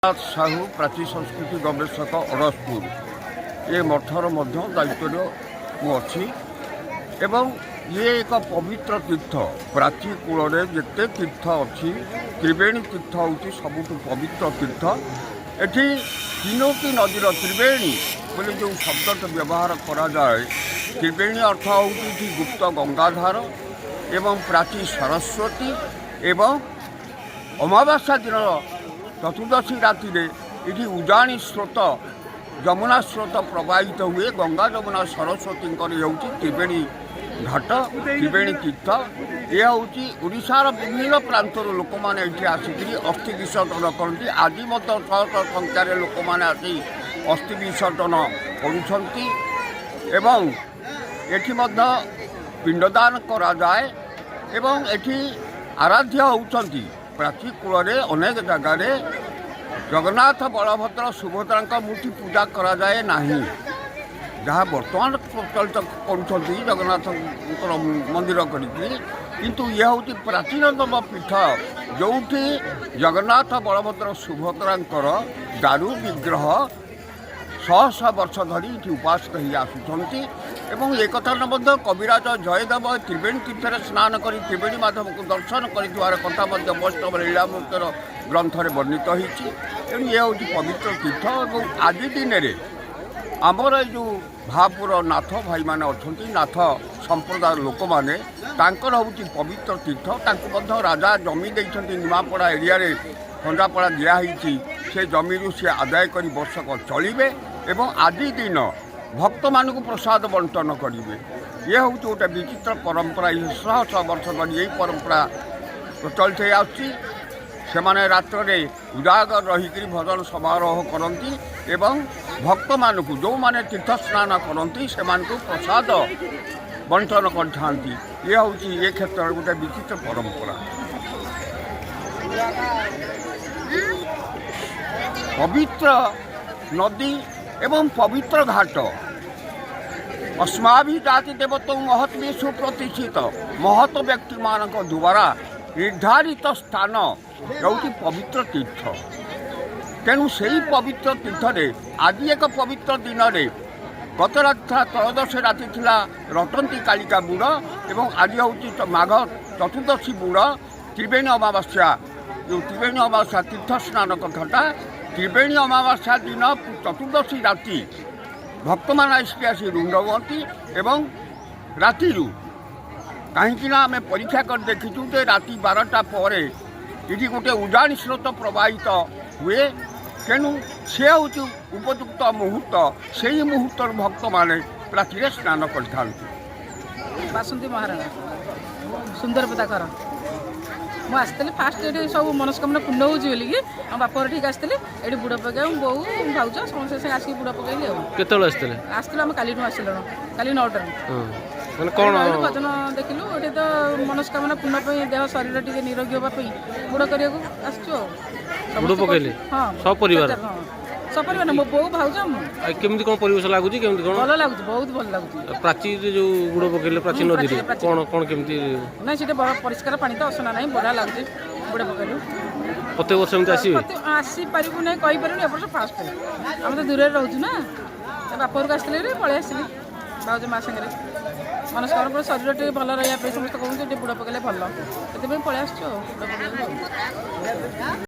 साहू प्राची संस्कृति गवेषक अरसपुर ये मठर दायित्व मुझी एवं ये एक पवित्र तीर्थ प्राची कूल जिते तीर्थ अच्छी त्रिवेणी तीर्थ हूँ सबुठ पवित्र तीर्थ एटी तीनोटी नदीर त्रिवेणी बोले जो शब्द व्यवहार करा जाए त्रिवेणी अर्थ हूँ गुप्त गंगाधार एवं प्राची सरस्वती एवं अमावास्या दिन चतुर्दशी राति ये उजाणी स्रोत जमुना स्रोत प्रवाहित हुए गंगा जमुना सरस्वती त्रिवेणी घाट त्रिवेणी तीर्थ यह हूँ ओडिशार विभिन्न प्रांतर लोक मैंने ये आसिक अस्थि विसर्जन करती आज शह शह संख्यार लोक मैंने आसी अस्थि विसर्जन कर पिंडदान करा जाए एवं एठी आराध्य होती प्राची कूल अनेक जगार जगन्नाथ बलभद्र सुभद्रा मूर्ति पूजा करा जाए नहीं जहाँ बर्तमान प्रचलित कर जगन्नाथ मंदिर किंतु यह हूँ प्राचीनतम पीठ जो जगन्नाथ बलभद्र सुभद्रा दारू विग्रह शह शह वर्ष धरी उपासित ही आसुंच एवं एक कथा कविराज जयदेव त्रिवेणी तीर्थर स्नान कर त्रिवेणी माधव को दर्शन कर कथा वैष्णव लीलामूर्तर ग्रंथ में वर्णित होती ये हूँ पवित्र तीर्थ और आज दिन में आमर जो भापुर नाथ भाई मैंने अच्छा नाथ संप्रदाय लोक मैंने हूँ पवित्र तीर्थ राजा जमी देते निमापड़ा एरिया खंजापड़ा दिखाई से जमी से आदाय कर वर्षक चलिए एवं आज दिन भक्त मान प्रसाद बंटन करेंगे ये हूँ गोटे विचित्र परंपरा शह शह वर्ष धरी यही परंपरा प्रचलित से रात्र उजागर रहीकि भजन समारोह करती एवं भक्त मान जो मैंने तीर्थ स्नान करती से प्रसाद बंटन करते ये हूँ ये क्षेत्र में गोटे विचित्र परंपरा पवित्र नदी एवं पवित्र घाट अस्माभि जाति देवतों महत् सुप्रतिष्ठित महत् व्यक्ति मान द्वारा निर्धारित स्थान होती पवित्र तीर्थ तेणु से ही पवित्र तीर्थ आज एक पवित्र दिन में गत रात त्रयोदशी राति थिला रटंती कालिका बुड़ एवं आज हूँ माघ चतुर्दशी बुड़ त्रिवेणी अमावास्या जो त्रिवेणी अमावास्या तीर्थ स्नान कथाटा त्रिवेणी अमावास्या दिन चतुर्दशी राति भक्त मान आसी रुंड हुअती एवं राति कहीं आम परीक्षा कर देखीचु जे राति 12टा पर ये गोटे उजाणी स्रोत प्रवाहित हुए तेणु से हूँ उपयुक्त मुहूर्त से ही मुहूर्त भक्त मैंने प्राची स्नान करता बासंती महाराणा सुंदर पदाकर ମୁଁ ଆସିଥିଲି ଫାଷ୍ଟ ଏଠି ସବୁ ମନସ୍କାମନା ପୂର୍ଣ୍ଣ ହେଉଛି ବୋଲିକି ଆମ ବାପଘର ଠିକ୍ ଆସିଥିଲି ଏଠି ବୁଡ଼ ପକାଇ ବୋଉ ଭାଉଜ ସମସ୍ତେ ସାଙ୍ଗେ ଆସିକି ବୁଡ଼ ପକାଇଲି ଆଉ କେତେବେଳେ ଆସିଥିଲେ ଆସିଥିଲୁ ଆମେ କାଲିଠୁ ଆସିଲୁଣି କାଲି 9ଟାରେ ମାନେ କ'ଣ ଭଜନ ଦେଖିଲୁ ଏଠି ତ ମନସ୍କାମନା ପୂର୍ଣ୍ଣ ପାଇଁ ଦେହ ଶରୀର ଟିକେ ନିରୋଗୀ ହେବା ପାଇଁ ବୁଡ଼ କରିବାକୁ ଆସିଛୁ ଆଉ ବୁଡ଼ ପକାଇଲେ ହଁ ସବୁ ପରିବାର ସପରିବାର ନା ମୋ ବୋଉ ଭାଉଜ ମୁଁ କେମିତି କ'ଣ ପରିବେଶ ଲାଗୁଛି କେମିତି କ'ଣ ଭଲ ଲାଗୁଛି ବହୁତ ଭଲ ଲାଗୁଛି ପ୍ରାଚୀରେ ଯୋଉ ବୁଡ଼ ପକାଇଲେ ପ୍ରାଚୀ ନଦୀରେ କ'ଣ କ'ଣ କେମିତି ନାଇଁ ସେଠି ବଡ଼ ପରିଷ୍କାର ପାଣି ତ ଅସନା ନାହିଁ ବଢ଼ିଆ ଲାଗୁଛି ବୁଡ଼ ପକାଇଲୁ ପ୍ରତ୍ୟେକ ବର୍ଷ ଏମିତି ଆସିବେ ଆସିପାରିବୁ ନାହିଁ କହିପାରିବୁନି ଏ ବର୍ଷ ଫାଷ୍ଟ ଆମେ ତ ଦୂରରେ ରହୁଛୁ ନା ବାପ ଘରକୁ ଆସିଥିଲେ ପଳେଇ ଆସିଲି ଭାଉଜ ମା ସାଙ୍ଗରେ ମନସ୍କାମନା ଶରୀର ଟିକେ ଭଲ ରହିବା ପାଇଁ ସମସ୍ତେ କହୁଛନ୍ତି ଟିକେ ବୁଡ଼ ପକାଇଲେ ଭଲ ସେଥିପାଇଁ ପଳେଇ ଆସିଛୁ ଆଉ ବୁଡ଼ ପକାଇବୁ।